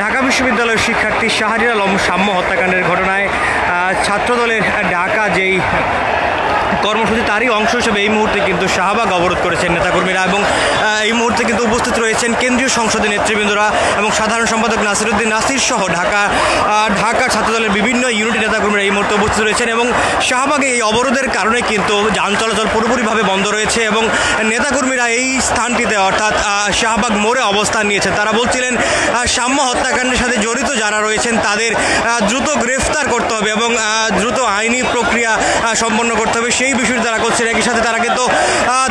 ঢাকা বিশ্ববিদ্যালয়ের শিক্ষার্থী শাহরিয়ার আলম সাম্য হত্যাকাণ্ডের ঘটনায় ছাত্রদলের ঢাকা যেই কর্মসূচি তারই অংশ হিসেবে এই মুহূর্তে কিন্তু শাহবাগ অবরোধ করেছেন নেতাকর্মীরা এবং এই মুহূর্তে কিন্তু উপস্থিত রয়েছেন কেন্দ্রীয় সংসদের নেতৃবৃন্দরা এবং সাধারণ সম্পাদক নাসিরউদ্দিন নাসির সহ ঢাকা ছাত্রদলের বিভিন্ন ইউনিটের নেতাকর্মীরা এই মুহূর্তে উপস্থিত রয়েছেন এবং শাহবাগে এই অবরোধের কারণে কিন্তু যান চলাচল পুরোপুরিভাবে বন্ধ রয়েছে এবং নেতাকর্মীরা এই স্থানটিতে অর্থাৎ শাহবাগ মোড়ে অবস্থান নিয়েছেন। তারা বলছিলেন সাম্য হত্যাকাণ্ডের সাথে জড়িত যারা রয়েছেন তাদের দ্রুত গ্রেফতার করতে হবে এবং দ্রুত আইনি প্রক্রিয়া সম্পন্ন করতে হবে, সেই বিষয়টি তারা করছেন। একই সাথে তারা কিন্তু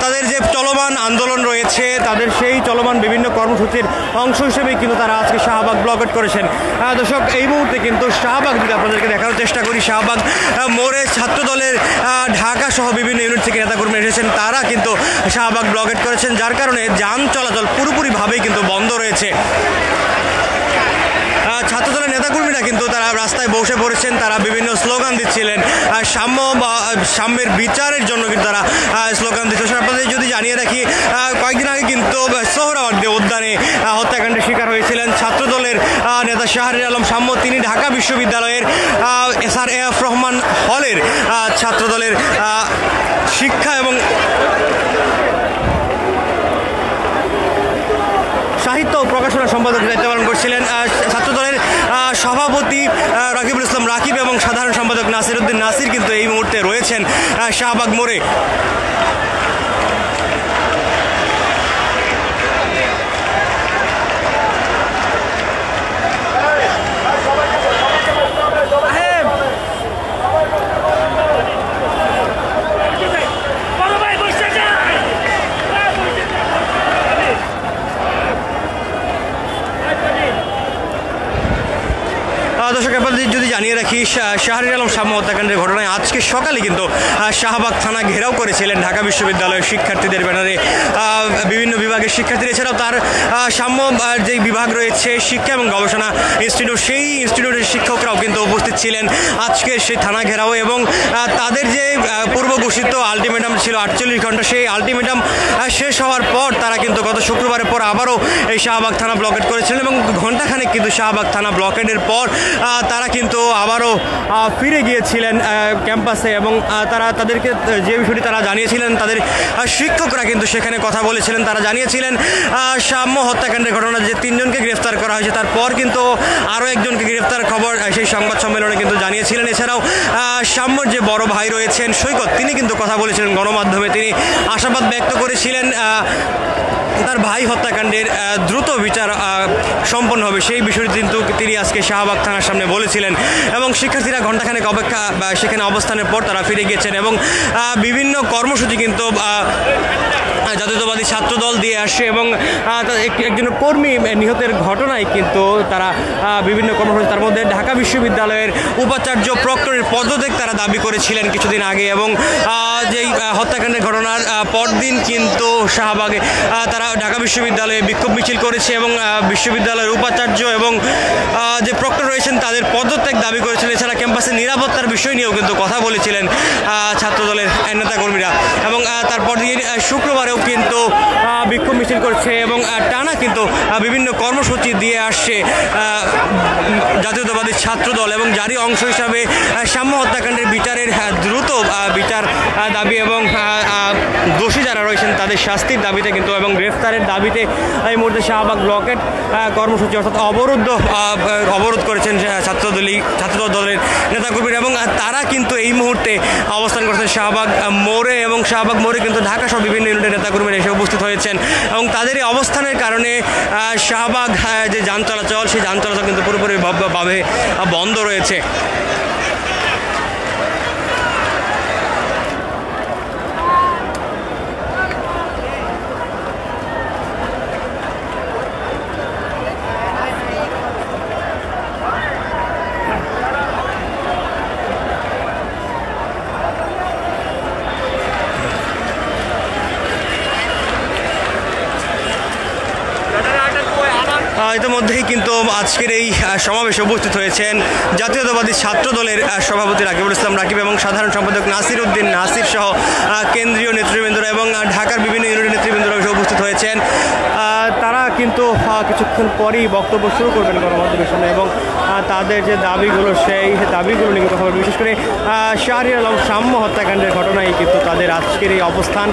তাদের যে চলমান আন্দোলন রয়েছে তাদের সেই চলমান বিভিন্ন কর্মসূচির অংশ হিসেবেই কিন্তু তারা আজকে শাহবাগ ব্লকেট করেছেন। দর্শক, এই মুহূর্তে কিন্তু শাহবাগ যদি আপনাদেরকে দেখানোর চেষ্টা করি, শাহবাগ মোড়ে ছাত্রদলের ঢাকা সহ বিভিন্ন ইউনিট থেকে নেতাকর্মী এসেছেন, তারা কিন্তু শাহবাগ ব্লকেট করেছেন, যার কারণে যান চলাচল পুরোপুরিভাবেই কিন্তু বন্ধ রয়েছে। ছাত্রদলের নেতাকর্মীরা কিন্তু তারা রাস্তায় বসে পড়েছেন, তারা বিভিন্ন স্লোগান দিচ্ছিলেন, সাম্যের বিচারের জন্য কিন্তু তারা স্লোগান দিচ্ছেন। আপনাদের যদি জানিয়ে রাখি, কয়েকদিন আগে কিন্তু সোহরাওয়ার্দী উদ্যানে হত্যাকাণ্ডের শিকার হয়েছিলেন ছাত্রদলের নেতা শাহরিয়ার আলম সাম্য। তিনি ঢাকা বিশ্ববিদ্যালয়ের SRF রহমান হলের ছাত্রদলের শিক্ষা এবং সাহিত্য ও প্রকাশনা সম্পাদক দায়িত্ব পালন করছিলেন। ছাত্রদলের সভাপতি রাকিবুল ইসলাম রাকিব এবং সাধারণ সম্পাদক নাসিরউদ্দিন নাসির কিন্তু এই মুহূর্তে রয়েছেন শাহবাগ মোড়ে। দর্শক, আপনাদের যদি জানিয়ে রাখি, শাহরিয়ার আলম সাম্য হত্যাকাণ্ডের ঘটনায় আজকে সকালে কিন্তু শাহবাগ থানা ঘেরাও করেছিলেন ঢাকা বিশ্ববিদ্যালয়ের শিক্ষার্থীদের ব্যানারে বিভিন্ন বিভাগের শিক্ষার্থীরা। এছাড়াও তার সাম্য যে বিভাগ রয়েছে শিক্ষা এবং গবেষণা ইনস্টিটিউট, সেই ইনস্টিটিউটের শিক্ষকরাও কিন্তু উপস্থিত ছিলেন আজকে সেই থানা ঘেরাও এবং তাদের যে পূর্ব ঘোষিত আলটিমেটাম ছিল 48 ঘন্টা, সেই আলটিমেটাম শেষ হওয়ার পর তারা কিন্তু গত শুক্রবারের পর আবারও এই শাহবাগ থানা ব্লকেট করেছিলেন এবং ঘণ্টাখানেক কিন্তু শাহবাগ থানা ব্লকেটের পর তারা কিন্তু আবারও ফিরে গিয়েছিলেন ক্যাম্পাসে এবং তাদেরকে যে বিষয়টি তারা জানিয়েছিলেন, তাদের শিক্ষকরা কিন্তু সেখানে কথা বলেছিলেন। তারা জানিয়েছিলেন সাম্য হত্যাকাণ্ডের ঘটনা যে 3 জনকে গ্রেফতার করা হয়েছে, তারপর কিন্তু আরও একজনকে গ্রেফতার খবর সেই সংবাদ সম্মেলনে কিন্তু জানিয়েছিলেন। এছাড়াও সাম্যর যে বড় ভাই রয়েছেন সৈকত, তিনি কিন্তু কথা বলেছিলেন গণমাধ্যমে। তিনি আশাবাদ ব্যক্ত করেছিলেন তার ভাই হত্যাকাণ্ডের দ্রুত বিচার সম্পন্ন হবে, সেই বিষয়টি কিন্তু তিনি আজকে শাহবাগ থানার সামনে বলেছিলেন এবং শিক্ষার্থীরা ঘণ্টাখানেক অপেক্ষা সেখানে অবস্থানের পর তারা ফিরে গিয়েছেন এবং বিভিন্ন কর্মসূচি কিন্তু জাতীয়তাবাদী ছাত্রদল দিয়ে আসে এবং একজন কর্মী নিহতের ঘটনায় কিন্তু তারা বিভিন্ন কর্মসূচি, তার মধ্যে ঢাকা বিশ্ববিদ্যালয়ের উপাচার্য প্রক্টরের পদত্যাগ তারা দাবি করেছিলেন কিছুদিন আগে এবং যেই হত্যাকাণ্ডের ঘটনার পরদিন কিন্তু শাহবাগে তারা ঢাকা বিশ্ববিদ্যালয়ে বিক্ষোভ মিছিল করেছে এবং বিশ্ববিদ্যালয়ের উপাচার্য এবং যে প্রক্টর রয়েছেন তাদের পদত্যাগ দাবি করেছিলেন। এছাড়া ক্যাম্পাসের নিরাপত্তার বিষয় নিয়েও কিন্তু কথা বলেছিলেন ছাত্রদলের নেতাকর্মীরা এবং তারপর দিয়ে শুক্রবারেও কিন্তু বিক্ষোভ মিছিল করছে এবং টানা কিন্তু বিভিন্ন কর্মসূচি দিয়ে আসছে জাতীয়তাবাদী ছাত্রদল এবং যারই অংশ হিসাবে সাম্য হত্যাকাণ্ডের বিচারের দ্রুত বিচার দাবি এবং দোষী যারা রয়েছেন তাদের শাস্তির দাবিতে কিন্তু এবং গ্রেফতারের দাবিতে এই মুহূর্তে শাহবাগ ব্লকেট কর্মসূচি অর্থাৎ অবরোধ করেছেন ছাত্রদলের নেতাকর্মীরা এবং তারা কিন্তু এই মুহূর্তে অবস্থান করছেন শাহবাগ মোড়ে এবং শাহবাগ মোড়ে কিন্তু ঢাকা সহ বিভিন্ন ইউনিটের নেতাকর্মীরা এসে উপস্থিত হয়েছেন এবং তাদের এই অবস্থানের কারণে শাহবাগ যে যান চলাচল, সেই যান চলাচল কিন্তু পুরোপুরিভাবে বন্ধ রয়েছে। ইতিমধ্যে মধ্যেই কিন্তু আজকের এই সমাবেশে উপস্থিত হয়েছেন জাতীয়তাবাদী ছাত্র দলের সভাপতি রাকিবুল ইসলাম রাকিব এবং সাধারণ সম্পাদক নাসির উদ্দিন নাসির সহ কেন্দ্রীয় নেতৃবৃন্দরা এবং ঢাকার বিভিন্ন ইউনিটের নেতৃবৃন্দরা উপস্থিত হয়েছেন। তারা কিন্তু কিছুক্ষণ পরেই বক্তব্য শুরু করবেন গণমাধ্যমের সামনে এবং তাদের যে দাবিগুলো সেই দাবিগুলো নিয়ে কথা বলবেন। বিশেষ করে শাহরিয়ার আলম সাম্য হত্যাকাণ্ডের ঘটনায় কিন্তু তাদের আজকের এই অবস্থান।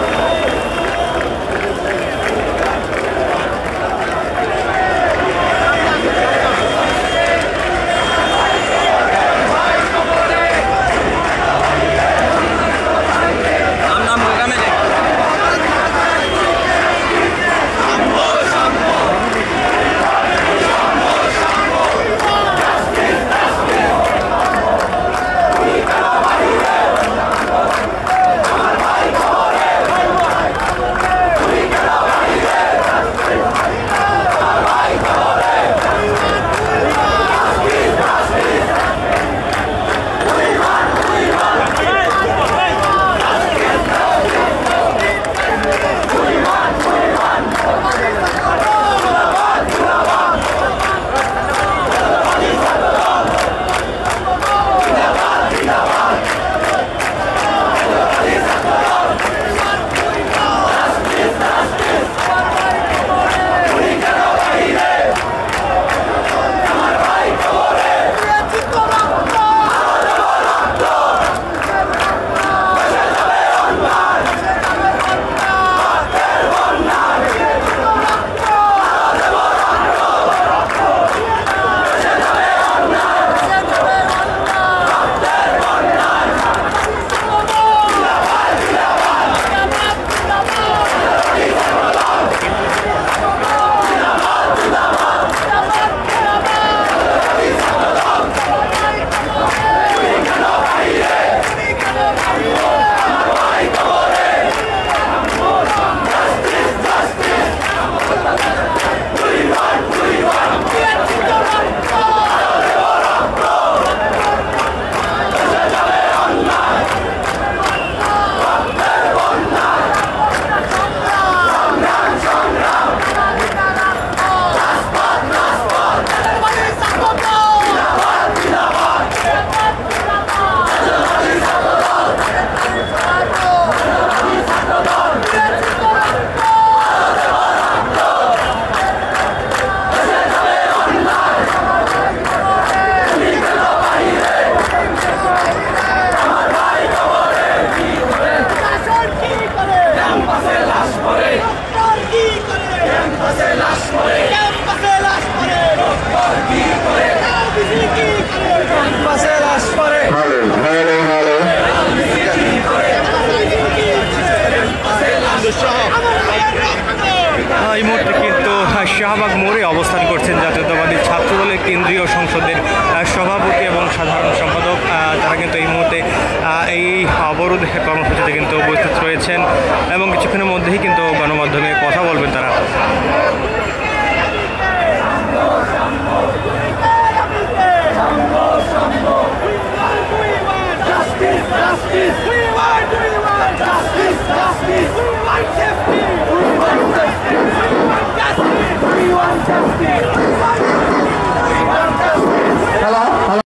এই মুহূর্তে কিন্তু শাহবাগ মোড়ে অবস্থান করছেন জাতীয়তাবাদী ছাত্রদলের কেন্দ্রীয় সংসদের সভাপতি এবং সাধারণ সম্পাদক। তারা কিন্তু এই মুহূর্তে এই অবরোধ কর্মসূচিতে কিন্তু উপস্থিত রয়েছেন এবং কিছুক্ষণের মধ্যেই কিন্তু গণমাধ্যমে কথা বলবেন তারা।